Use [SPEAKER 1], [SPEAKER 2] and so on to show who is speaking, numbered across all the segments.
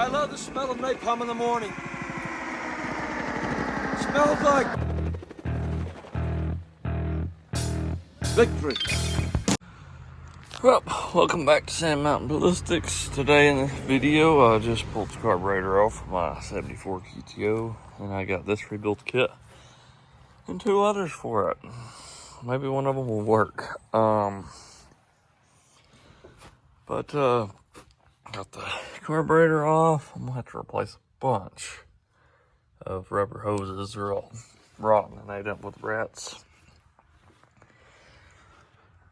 [SPEAKER 1] I love the smell of napalm in the morning. Smells like victory.
[SPEAKER 2] Well, welcome back to Sand Mountain Ballistics. Today in this video, I just pulled the carburetor off my 74 GTO, and I got this rebuilt kit and 2 others for it. Maybe one of them will work. Got the carburetor off. I'm gonna have to replace a bunch of rubber hoses. They're all rotten and ate up with rats.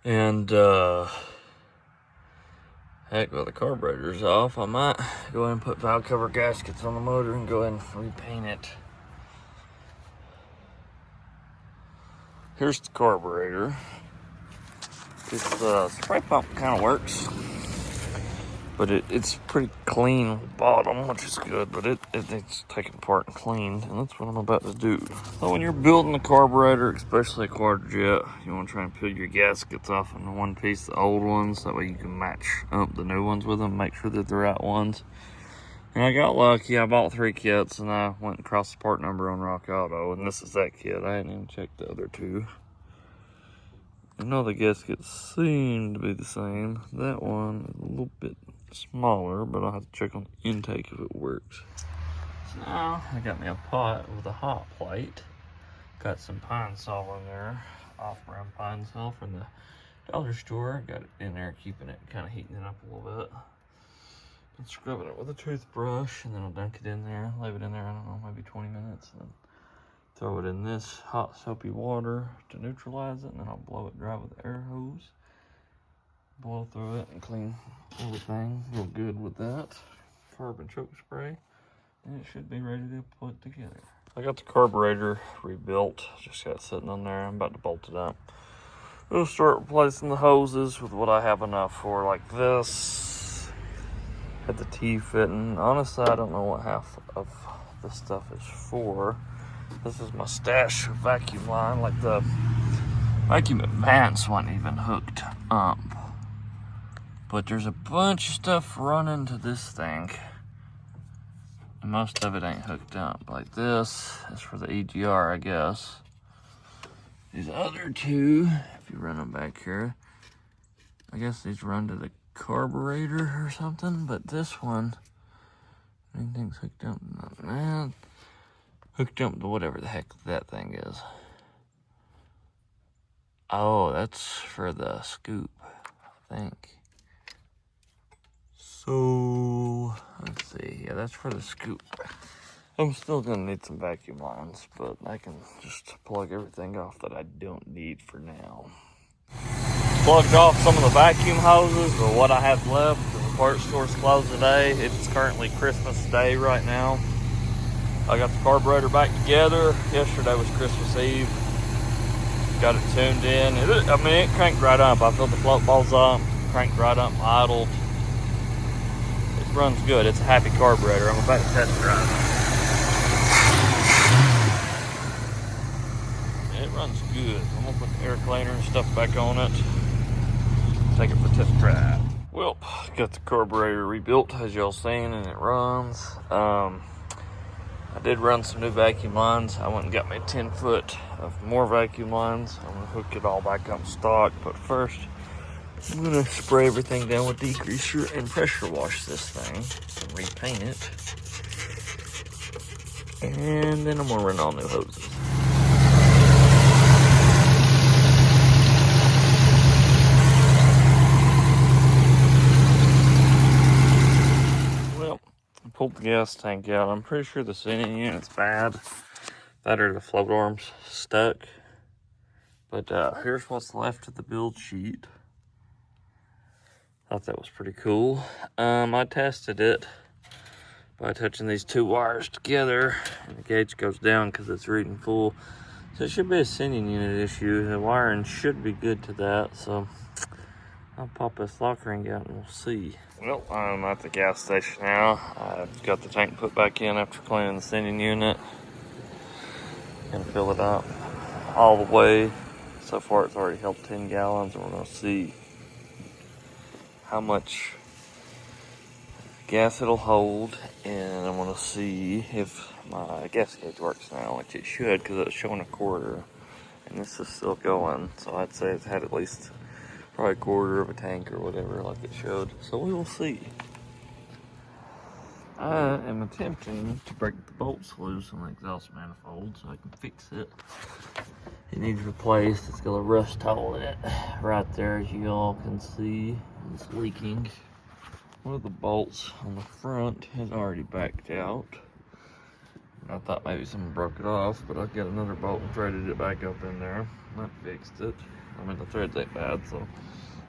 [SPEAKER 2] And heck, while the carburetor's off, I might go ahead and put valve cover gaskets on the motor and go ahead and repaint it. Here's the carburetor. It's spray pump kind of works, but it's pretty clean on the bottom, which is good, but it's taken apart and cleaned, and that's what I'm about to do. So when you're building a carburetor, especially a quad jet, you want to try and peel your gaskets off in one piece, the old ones, that way you can match up the new ones with them, make sure they're the right ones. And I got lucky. I bought 3 kits, and I went across the part number on Rock Auto, and this is that kit. I hadn't even checked the other 2. I know the gaskets seem to be the same. That one is a little bit smaller, but I'll have to check on the intake if it works. So now I got me a pot with a hot plate. Got some pine sol in there, off-brand pine sol from the dollar store. Got it in there, keeping it, kind of heating it up a little bit. Been scrubbing it with a toothbrush, and then I'll dunk it in there, leave it in there, I don't know, maybe 20 minutes, and then throw it in this hot soapy water to neutralize it, and then I'll blow it dry with the air hose. Blow through it and clean everything real good with that. Carbon choke spray, and it should be ready to put together. I got the carburetor rebuilt, just got it sitting on there. I'm about to bolt it up. We'll start replacing the hoses with what I have enough for, like this. Had the T-fitting. Honestly, I don't know what half of this stuff is for. This is my stash vacuum line, like the vacuum advance wasn't even hooked up. But there's a bunch of stuff running to this thing. And most of it ain't hooked up. Like this is for the EGR, I guess. These other 2, if you run them back here, I guess these run to the carburetor or something. But this one, anything's hooked up, man. Hooked up to whatever the heck that thing is. Oh, that's for the scoop, I think. So, let's see. Yeah, that's for the scoop. I'm still gonna need some vacuum lines, but I can just plug everything off that I don't need for now. Plugged off some of the vacuum hoses, or what I have left. The parts store's closed today. It's currently Christmas Day right now. I got the carburetor back together. Yesterday was Christmas Eve. Got it tuned in. It cranked right up. I filled the float balls up, cranked right up, idled. It runs good. It's a happy carburetor. I'm about to test it right now. It runs good. I'm gonna put the air cleaner and stuff back on it. Take it for a test drive. Well, got the carburetor rebuilt, as y'all seen, and it runs. I did run some new vacuum lines. I went and got me a 10-foot of more vacuum lines. I'm gonna hook it all back up stock, but first I'm gonna spray everything down with degreaser and pressure wash this thing and repaint it. And then I'm gonna run all new hoses. Well, I pulled the gas tank out. I'm pretty sure the sending unit's bad. That or the float arm's stuck. But here's what's left of the build sheet. Thought that was pretty cool. I tested it by touching these 2 wires together, and the gauge goes down because it's reading full. So it should be a sending unit issue. The wiring should be good to that, so I'll pop this lock ring out and we'll see. Well, I'm at the gas station now. I've got the tank put back in after cleaning the sending unit. Gonna fill it up all the way. So far it's already held 10 gallons, and we're gonna see how much gas it'll hold, and I'm gonna see if my gas gauge works now, which it should, because it's showing a quarter, and this is still going. So I'd say it's had at least probably a quarter of a tank or whatever, like it showed. So we will see. I am attempting to break the bolts loose on the exhaust manifold so I can fix it. It needs replaced. It's got a rust hole in it right there, as you all can see. It's leaking. One of the bolts on the front has already backed out. I thought maybe someone broke it off, but I've got another bolt and threaded it back up in there. That fixed it. I mean, the threads ain't bad, so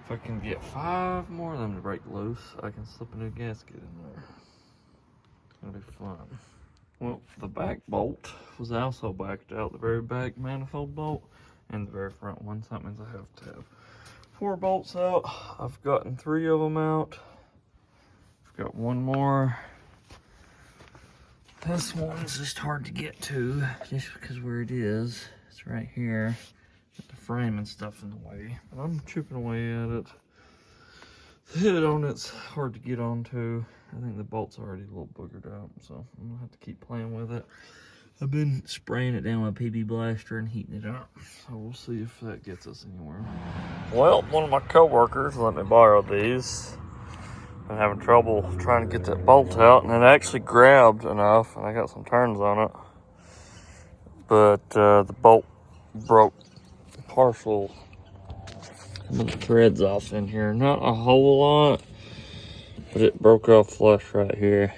[SPEAKER 2] if I can get 5 more of them to break loose, I can slip a new gasket in there. It's gonna be fun. Well, the back bolt was also backed out, the very back manifold bolt and the very front one. So that means I have to have 4 bolts out. I've gotten 3 of them out. I've got 1 more. This one's just hard to get to, just because where it is, it's right here. Got the frame and stuff in the way, but I'm chipping away at it. The head on it's hard to get onto. I think the bolt's already a little boogered out, so I'm gonna have to keep playing with it. I've been spraying it down with a PB blaster and heating it up, so we'll see if that gets us anywhere. Well, one of my co-workers let me borrow these. Been having trouble trying to get that bolt out, and it actually grabbed enough, and I got some turns on it. But the bolt broke partial some of the threads off in here. Not a whole lot, but it broke off flush right here.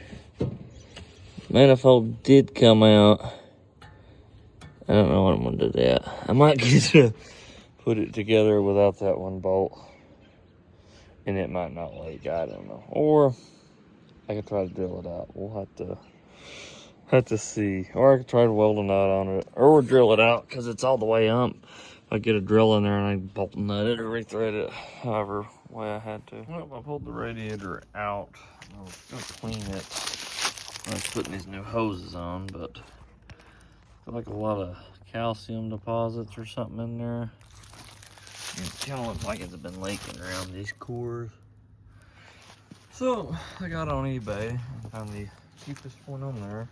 [SPEAKER 2] Manifold did come out. I don't know what I'm gonna do that. I might get to put it together without that one bolt, and it might not leak. I don't know. Or I could try to drill it out. We'll have to see. Or I could try to weld a nut on it, or drill it out because it's all the way up. If I get a drill in there and I bolt nut it or rethread it, however way I had to. Well, I pulled the radiator out. I was gonna clean it. I was putting these new hoses on, but I feel like a lot of calcium deposits or something in there. It kind of looks like it's been leaking around these cores. So I got on eBay and found the cheapest one on there,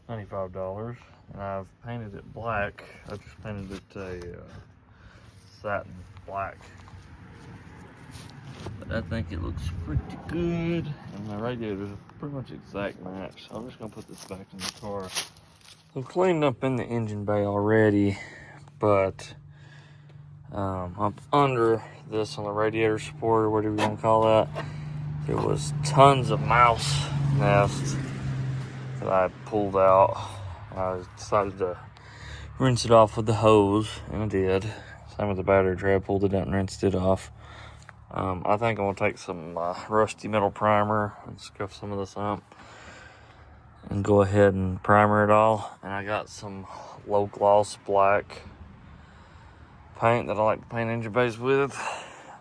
[SPEAKER 2] $95, and I've painted it black. I just painted it a satin black, but I think it looks pretty good, and my radiator is a pretty much exact match. So I'm just gonna put this back in the car. I'm cleaned up in the engine bay already, but up under this on the radiator support, or whatever you want to call that, there was tons of mouse nests that I pulled out. I decided to rinse it off with the hose, and I did. Same with the battery tray. I pulled it out and rinsed it off. I think I'm gonna take some rusty metal primer and scuff some of this up and go ahead and primer it all. And I got some low gloss black paint that I like to paint engine bays with.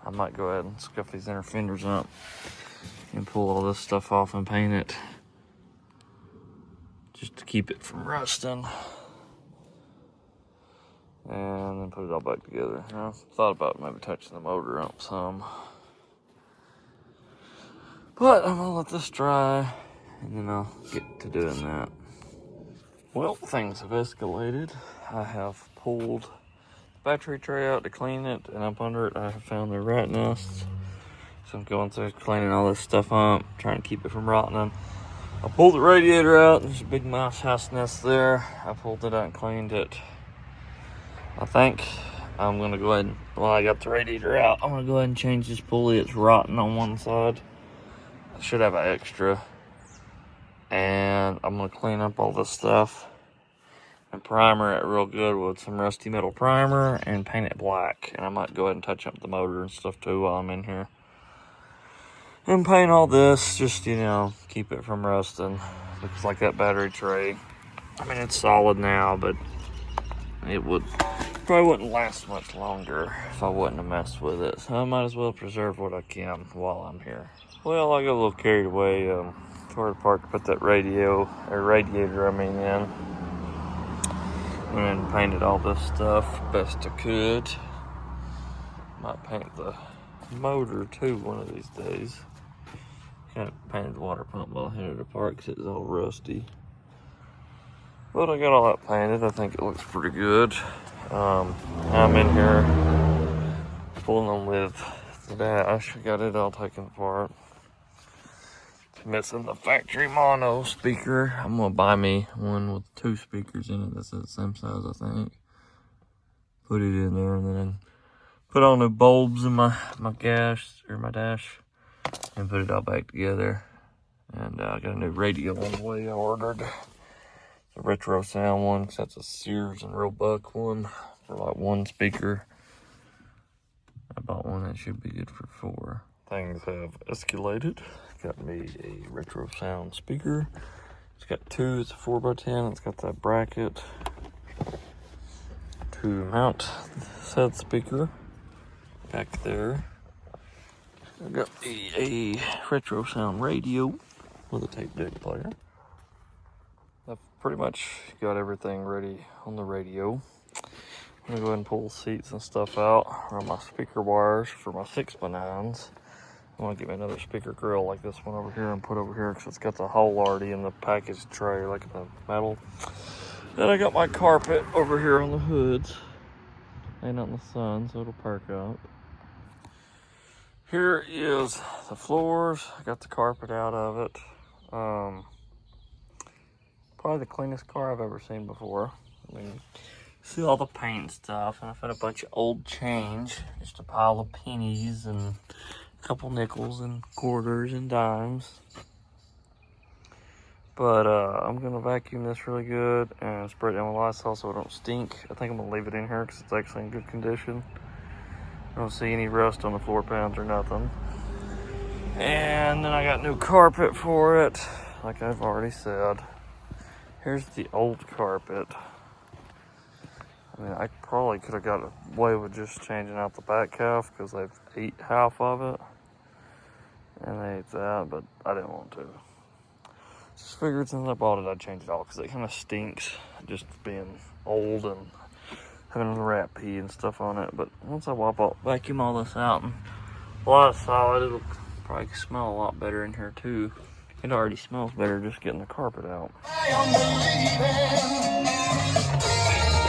[SPEAKER 2] I might go ahead and scuff these inner fenders up and pull all this stuff off and paint it, just to keep it from rusting, and then put it all back together. I thought about maybe touching the motor up some, but I'm gonna let this dry and then I'll get to doing that. Well, things have escalated. I have pulled battery tray out to clean it, and up under it I have found the rat nests. So I'm going through cleaning all this stuff up, trying to keep it from rotting. I pulled the radiator out, there's a big mouse house nest there. I pulled it out and cleaned it. I think I'm gonna go ahead and, while I got the radiator out, I'm gonna go ahead and change this pulley. It's rotten on one side. I should have an extra. And I'm gonna clean up all this stuff and primer it real good with some rusty metal primer and paint it black. And I might go ahead and touch up the motor and stuff too while I'm in here. And paint all this, just, you know, keep it from rusting. Looks like that battery tray, I mean, it's solid now, but it probably wouldn't last much longer if I wouldn't have messed with it. So I might as well preserve what I can while I'm here. Well, I got a little carried away. Toward the park to put that radiator in. And then painted all this stuff best I could. Might paint the motor too one of these days. Kind of painted the water pump while I had it apart because it was all rusty. But I got all that painted. I think it looks pretty good. I'm in here pulling them with the dash. I got it all taken apart. Missing the factory mono speaker. I'm gonna buy me one with 2 speakers in it. That's the same size, I think. Put it in there and then put on the bulbs in my dash, and put it all back together. And I got a new radio on the way I ordered. The retro sound one, because that's a Sears and Roebuck one for like 1 speaker. I bought one that should be good for 4. Things have escalated. Got me a retro sound speaker. It's got 2, it's a 4x10, it's got that bracket to mount said speaker back there. I got a retro sound radio with a tape deck player. I've pretty much got everything ready on the radio. I'm gonna go ahead and pull the seats and stuff out, run my speaker wires for my 6x9s. I want to get me another speaker grill like this one over here and put over here because it's got the hole already in the package tray, like the metal. Then I got my carpet over here on the hoods. Ain't out in the sun, so it'll perk up. Here is the floors. I got the carpet out of it. Probably the cleanest car I've ever seen before. I mean, see all the paint stuff, and I found a bunch of old change, just a pile of pennies and a couple nickels and quarters and dimes. But I'm gonna vacuum this really good and spray it down with Lysol so it don't stink. I think I'm gonna leave it in here because it's actually in good condition. I don't see any rust on the floor pans or nothing. And then I got new carpet for it, like I've already said. Here's the old carpet. I mean, I probably could have got away with just changing out the back half because they've ate half of it. And they ate that, but I didn't want to. Just figured since I bought it, I'd change it all because it kind of stinks just being old and having the rat pee and stuff on it. But once I vacuum all this out and Lysol it, it'll probably smell a lot better in here too. It already smells better just getting the carpet out.
[SPEAKER 3] I am believing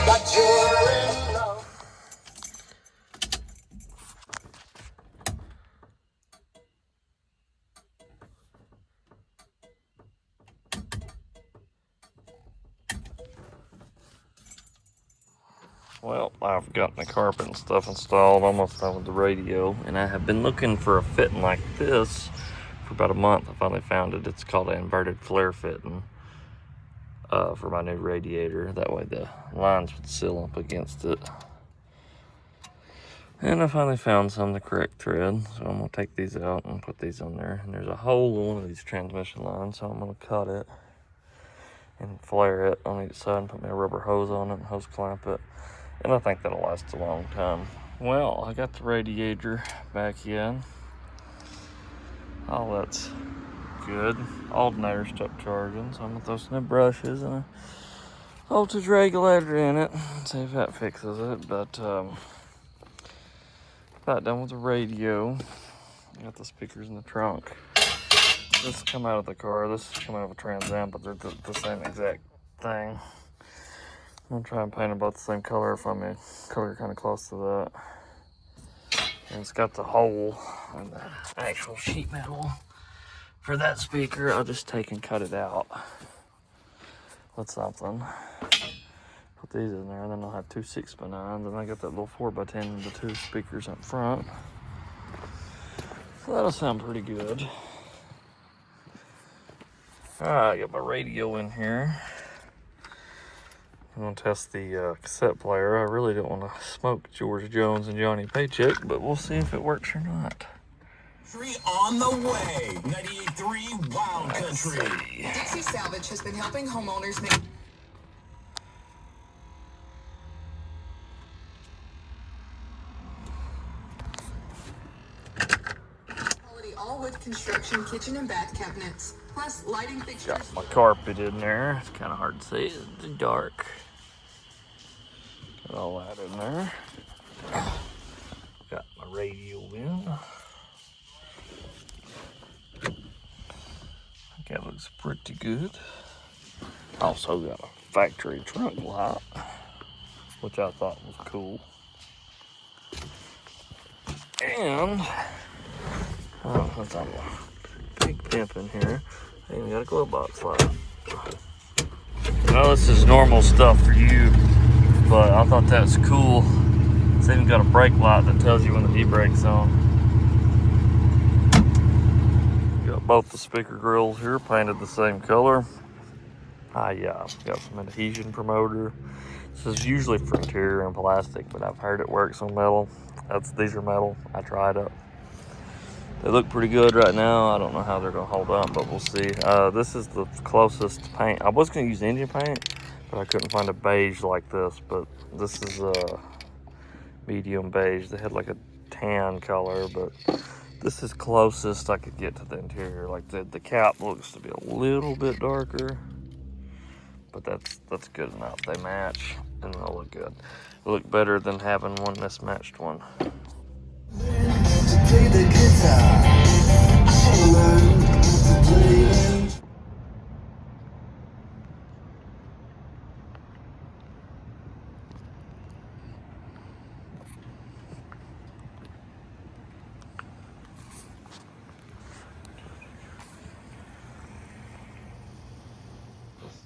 [SPEAKER 3] that you're in love.
[SPEAKER 2] Well, I've got my carpet and stuff installed, almost done with the radio, and I have been looking for a fitting like this for about a month. I finally found it. It's called an inverted flare fitting for my new radiator. That way the lines would seal up against it. And I finally found some the correct thread, so I'm gonna take these out and put these on there. And there's a hole in one of these transmission lines, so I'm gonna cut it and flare it on each side and put me a rubber hose on it and hose clamp it. And I think that'll last a long time. Well, I got the radiator back in. All that's good. Alternator stopped charging, so I'm gonna throw some new brushes and a voltage regulator in it and see if that fixes it. But about done with the radio. Got the speakers in the trunk. This come out of the car. This come out of a Trans Am, but they're the same exact thing. I'm gonna try and paint them both the same color if I'm color kind of close to that. And it's got the hole in the actual sheet metal for that speaker. I'll just take and cut it out with something. Put these in there, and then I'll have 2 6x9s, and I got that little 4x10 with the 2 speakers up front. So that'll sound pretty good. Alright, I got my radio in here. I'm gonna test the cassette player. I really don't want to smoke George Jones and Johnny Paycheck, but we'll see if it works or not.
[SPEAKER 3] Free on the way. 98.3 Wild Country.
[SPEAKER 4] Dixie Salvage has been helping homeowners make quality all-wood construction kitchen and bath cabinets, plus lighting fixtures.
[SPEAKER 2] Got my carpet in there. It's kind of hard to see. It's dark. Got all that in there. Got my radio in. That looks pretty good. Also got a factory trunk light, which I thought was cool. And let's have a big pimp in here. I even got a glove box light. Well, this is normal stuff for you, but I thought that was cool. It's even got a brake light that tells you when the e-brake's on. Got both the speaker grills here painted the same color. I got some adhesion promoter. This is usually for interior and plastic, but I've heard it works on metal. These are metal. I tried it. They look pretty good right now. I don't know how they're gonna hold up, but we'll see. This is the closest paint. I was gonna use engine paint, but I couldn't find a beige like this. But this is a medium beige. They had like a tan color, but this is closest I could get to the interior. Like the cap looks to be a little bit darker, but that's good enough. They match and they'll look good. It'll look better than having one mismatched one.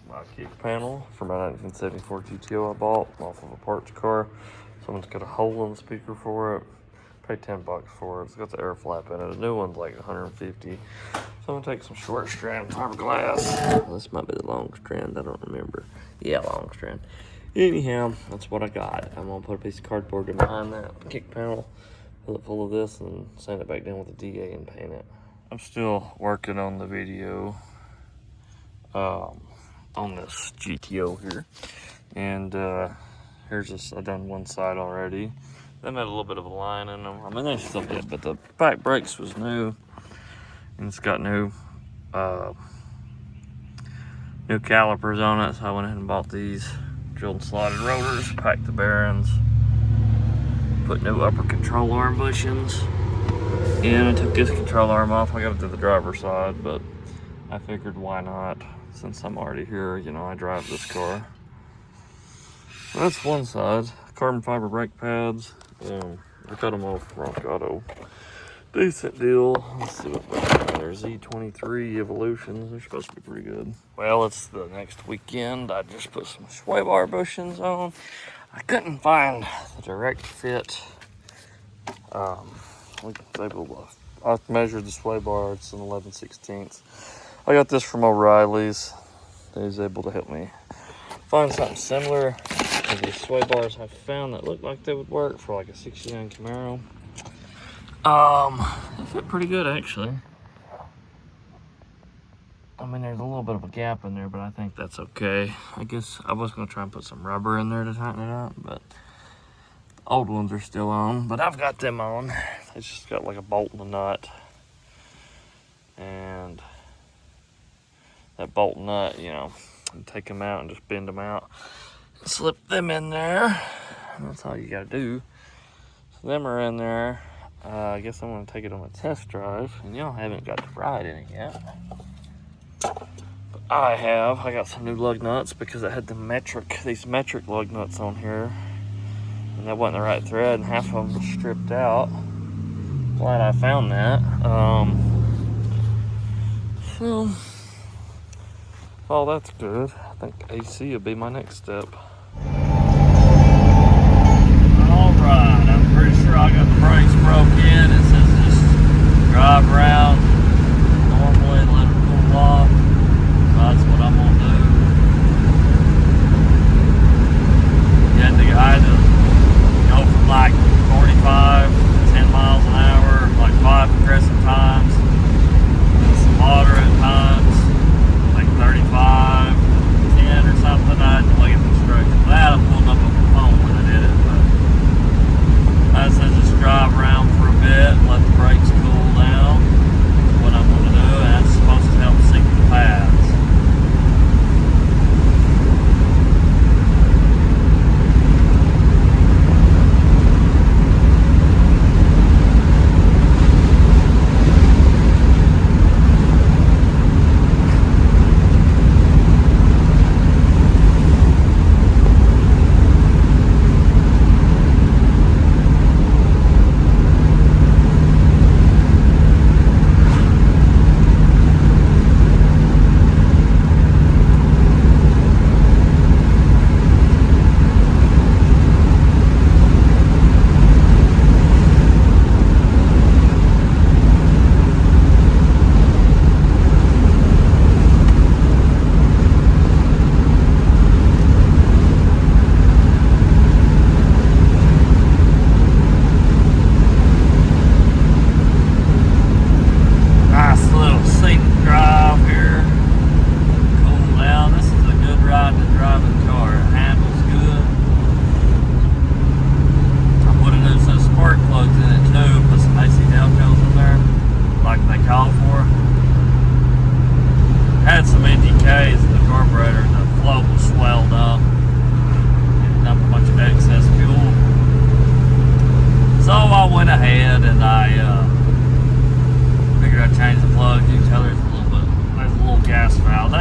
[SPEAKER 2] My kick panel for my 1974 GTO I bought off of a parts car. Someone's got a hole in the speaker for it. Paid $10 for it. It's got the air flap in it. A new one's like 150. So I'm gonna take some short strand fiberglass. Well, this might be the long strand. I don't remember. Yeah, long strand. Anyhow, that's what I got. I'm gonna put a piece of cardboard in behind that kick panel, fill it full of this, and sand it back down with a DA and paint it. I'm still working on the video. On this GTO here, and here's this. I've done one side already. They had a little bit of a line in them. I mean, they still did, but the back brakes was new, and it's got new calipers on it. So I went ahead and bought these, drilled and slotted rotors, packed the bearings, put new upper control arm bushings, and I took this control arm off. I got it to the driver's side, but I figured why not. Since I'm already here, you know, I drive this car. That's one side. Carbon fiber brake pads. I got them off Rock Auto. Decent deal. Let's see what they're Z23 Evolutions. They're supposed to be pretty good. Well, it's the next weekend. I just put some sway bar bushings on. I couldn't find the direct fit. I measured the sway bar. It's an 11/16. I got this from O'Reilly's. They was able to help me find something similar to the sway bars I found that looked like they would work for like a 69 Camaro. They fit pretty good actually. I mean, there's a little bit of a gap in there, but I think that's okay. I guess I was gonna try and put some rubber in there to tighten it up, but the old ones are still on. But I've got them on. It's just got like a bolt and a nut. And that bolt nut, you know, and take them out and just bend them out, slip them in there, and that's all you gotta do. So them are in there. I guess I'm gonna take it on a test drive, and y'all haven't got to ride in it yet, but I got some new lug nuts because I had these metric lug nuts on here, and that wasn't the right thread, and half of them was stripped out. Glad I found that. So oh, that's good. I think AC will be my next step. Alright, I'm pretty sure I got the brakes broke in. It says just drive around normally, let it cool off. So that's what I'm going to do. I had to go from like 45 to 10 miles an hour, like 5 progressive times, and some moderate times. 35, 10 or something. I had to look at the instructions. I pulled up on my phone when I did it, but I said just drive around for a bit, let the brakes cool down,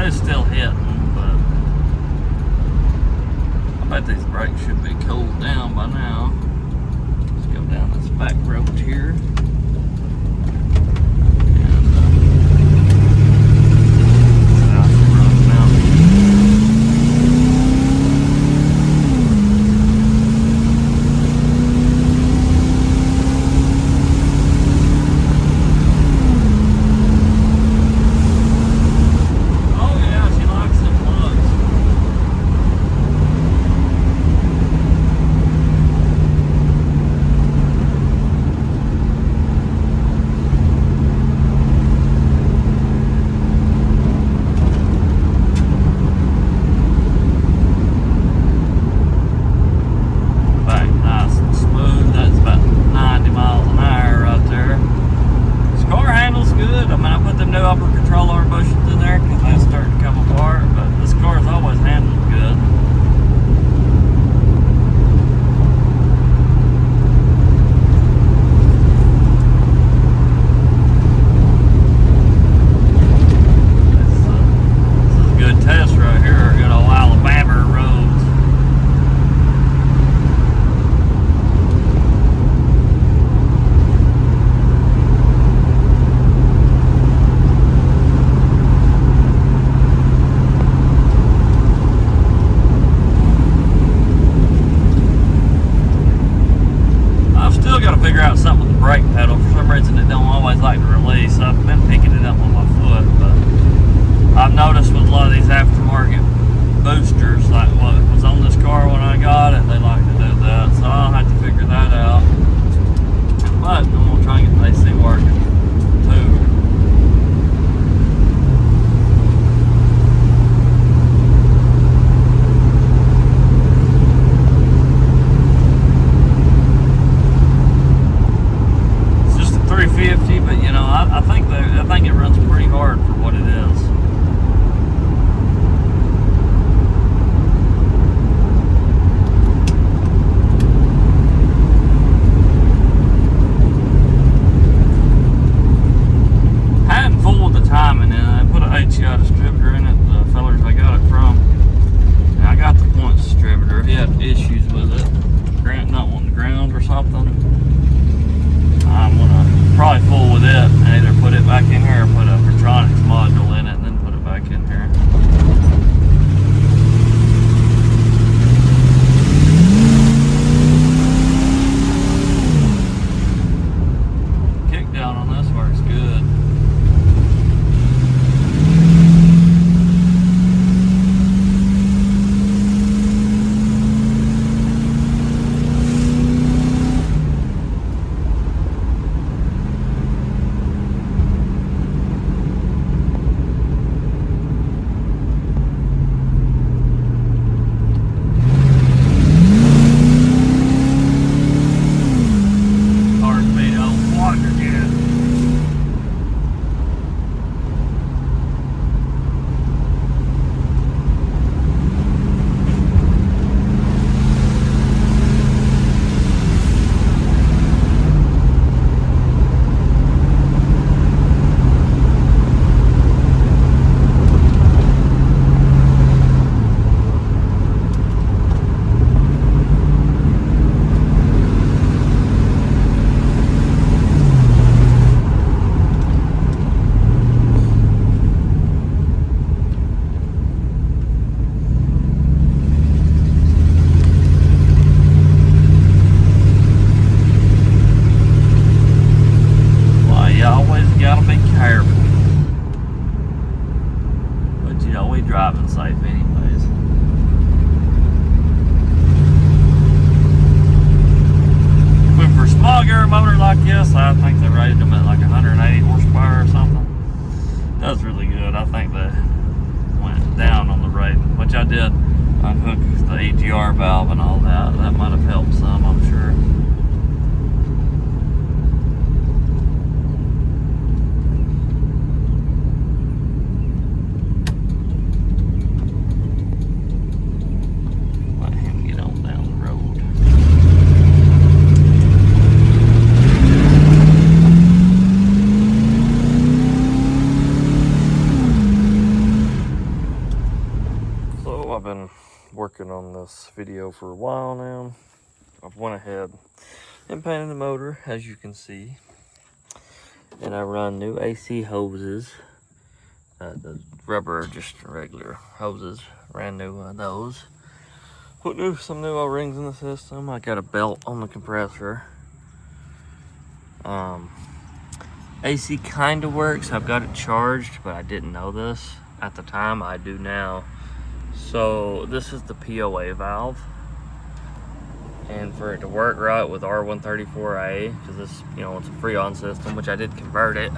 [SPEAKER 2] it's still hitting, but I bet these brakes should be cooled down by now. Let's go down this back road here. Valve and all that. That might have helped some, I'm sure. been working on this video for a while now. I've went ahead and painted the motor, as you can see. And I run new AC hoses. The rubber, just regular hoses. Ran new those. Put some new O-rings in the system. I got a belt on the compressor. AC kind of works. I've got it charged, but I didn't know this at the time. I do now. So this is the POA valve. And for it to work right with R134A, because this, you know, it's a Freon system, which I did convert it.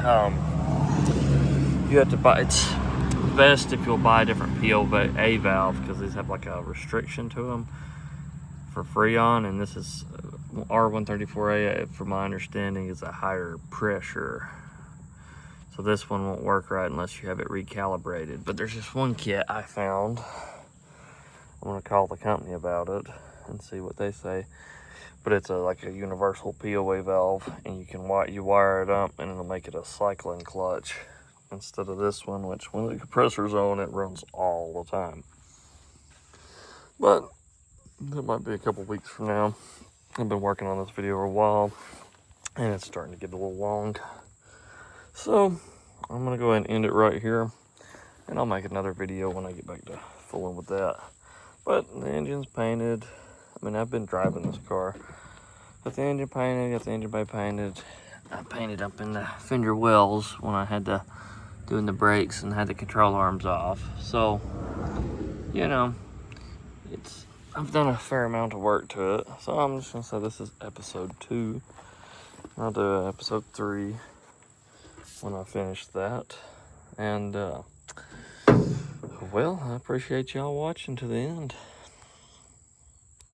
[SPEAKER 2] You have to buy, it's best if you'll buy a different POA valve, because these have like a restriction to them for Freon, and this is R134A, from my understanding, is a higher pressure. So this one won't work right unless you have it recalibrated. But there's just one kit I found. I'm gonna call the company about it and see what they say. But it's like a universal POA valve, and you wire it up and it'll make it a cycling clutch instead of this one, which when the compressor's on, it runs all the time. But that might be a couple weeks from now. I've been working on this video for a while, and it's starting to get a little long. So I'm gonna go ahead and end it right here, and I'll make another video when I get back to fooling with that. But the engine's painted. I mean, I've been driving this car. Got the engine painted, got the engine bay painted. I painted up in the fender wells when I had to doing the brakes and had the control arms off. So, you know, I've done a fair amount of work to it. So I'm just gonna say this is episode 2. I'll do episode 3 when I finish that. And well, I appreciate y'all watching to the end.